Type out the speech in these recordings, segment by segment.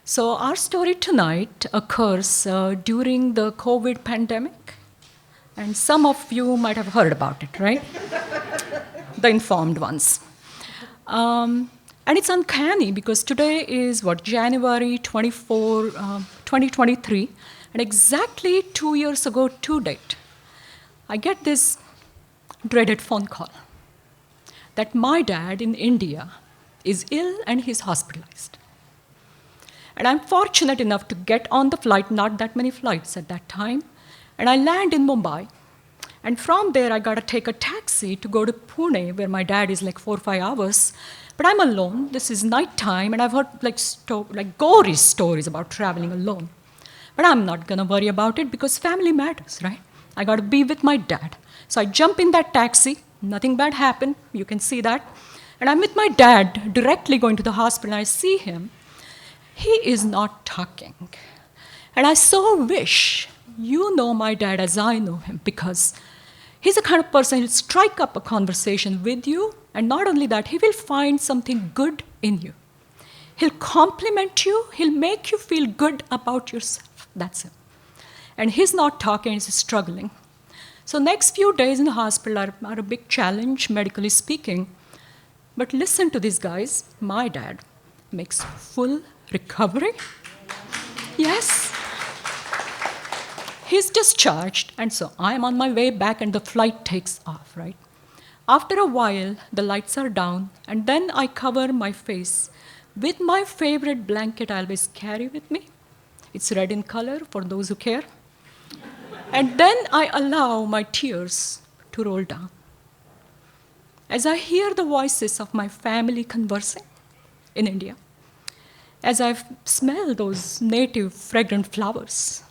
So our story tonight occurs during the COVID pandemic, and some of you might have heard about it, right? The informed ones. And it's uncanny because today is what, January 24, 2023, and exactly 2 years ago to date, I get this dreaded phone call that my dad in India is ill and he's hospitalized. And I'm fortunate enough to get on the flight, not that many flights at that time, and I land in Mumbai. And from there, I gotta take a taxi to go to Pune, where my dad is like 4 or 5 hours. But I'm alone. This is nighttime, and I've heard like gory stories about traveling alone. But I'm not gonna worry about it because family matters, right? I gotta be with my dad. So I jump in that taxi. Nothing bad happened. You can see that. And I'm with my dad, directly going to the hospital, and I see him. He is not talking. And I so wish you know my dad as I know him, because he's the kind of person who'll strike up a conversation with you, and not only that, he will find something good in you. He'll compliment you, he'll make you feel good about yourself. That's him. And he's not talking, he's struggling. So next few days in the hospital are a big challenge, medically speaking. But listen to these guys. My dad makes full recovery. Yes. He's discharged, and so I'm on my way back, and the flight takes off, right? After a while, the lights are down, and then I cover my face with my favorite blanket I always carry with me. It's red in color, for those who care. And then I allow my tears to roll down. As I hear the voices of my family conversing in India, as I smell those native fragrant flowers,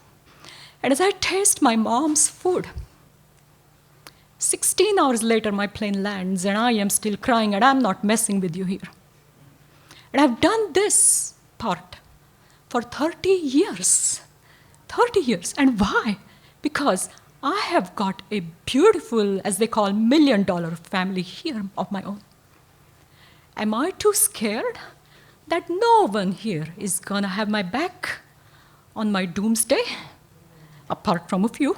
and as I taste my mom's food, 16 hours later, my plane lands, and I am still crying, and I'm not messing with you here. And I've done this part for 30 years. 30 years. And why? Because I have got a beautiful, as they call, $1 million family here of my own. Am I too scared that no one here is gonna have my back on my doomsday, apart from a few?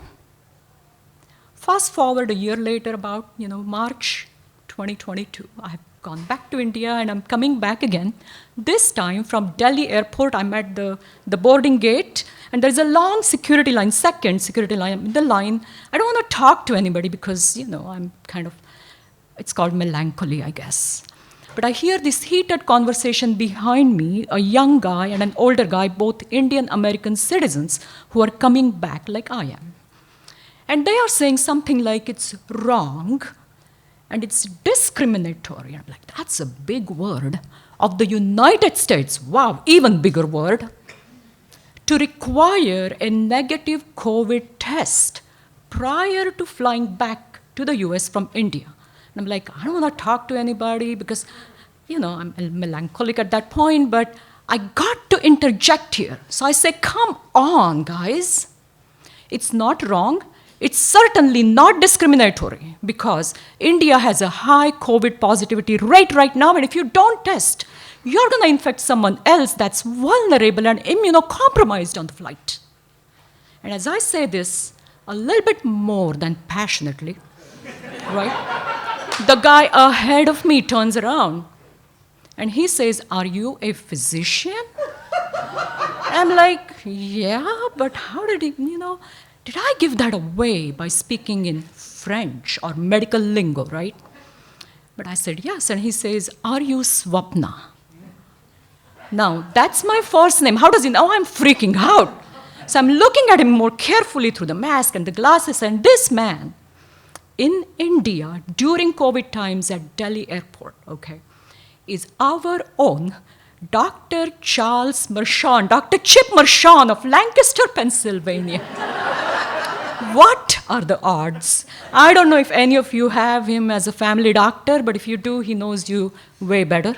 Fast forward a year later, about March 2022, I've gone back to India, and I'm coming back again. This time from Delhi airport, I'm at the boarding gate, and there's a long security line, second security line in the line. I don't want to talk to anybody because, I'm kind of, it's called melancholy, I guess. But I hear this heated conversation behind me, a young guy and an older guy, both Indian American citizens who are coming back like I am. And they are saying something like it's wrong and it's discriminatory. I'm like, that's a big word of the United States. Wow, even bigger word. To require a negative COVID test prior to flying back to the US from India. And I'm like, I don't want to talk to anybody because, I'm melancholic at that point, but I got to interject here. So I say, come on, guys. It's not wrong. It's certainly not discriminatory because India has a high COVID positivity rate right now, and if you don't test, you're going to infect someone else that's vulnerable and immunocompromised on the flight. And as I say this, a little bit more than passionately, right? The guy ahead of me turns around and he says, "Are you a physician?" I'm like, yeah, but how did he, did I give that away by speaking in French or medical lingo, right? But I said, yes, and he says, "Are you Swapna?" Now, that's my first name. How does he know I'm freaking out? So I'm looking at him more carefully through the mask and the glasses, and this man in India during COVID times at Delhi airport, is our own Dr. Charles Mershon, Dr. Chip Mershon of Lancaster, Pennsylvania. What are the odds? I don't know if any of you have him as a family doctor, but if you do, he knows you way better.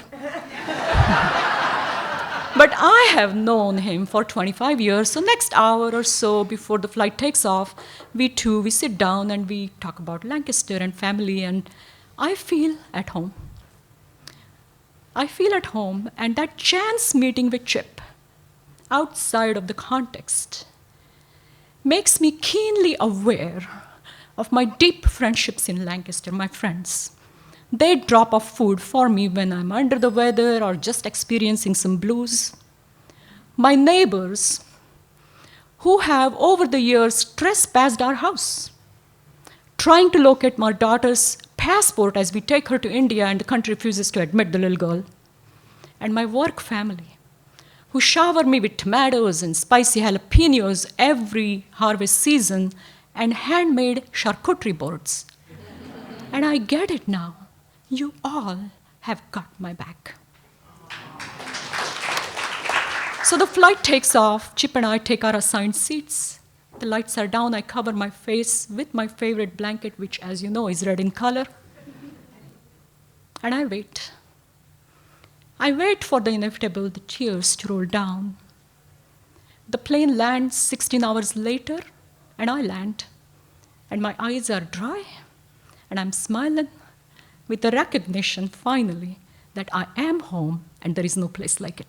But I have known him for 25 years, so next hour or so before the flight takes off, we sit down and we talk about Lancaster and family, and I feel at home. And that chance meeting with Chip outside of the context makes me keenly aware of my deep friendships in Lancaster, my friends. They drop off food for me when I'm under the weather or just experiencing some blues. My neighbors, who have over the years trespassed our house, trying to locate my daughter's passport as we take her to India and the country refuses to admit the little girl. And my work family, who shower me with tomatoes and spicy jalapenos every harvest season and handmade charcuterie boards. And I get it now. You all have got my back. So the flight takes off. Chip and I take our assigned seats. The lights are down. I cover my face with my favorite blanket, which, as you know, is red in color. And I wait. I wait for the inevitable, the tears to roll down. The plane lands 16 hours later, and I land. And my eyes are dry, and I'm smiling with the recognition, finally, that I am home, and there is no place like it.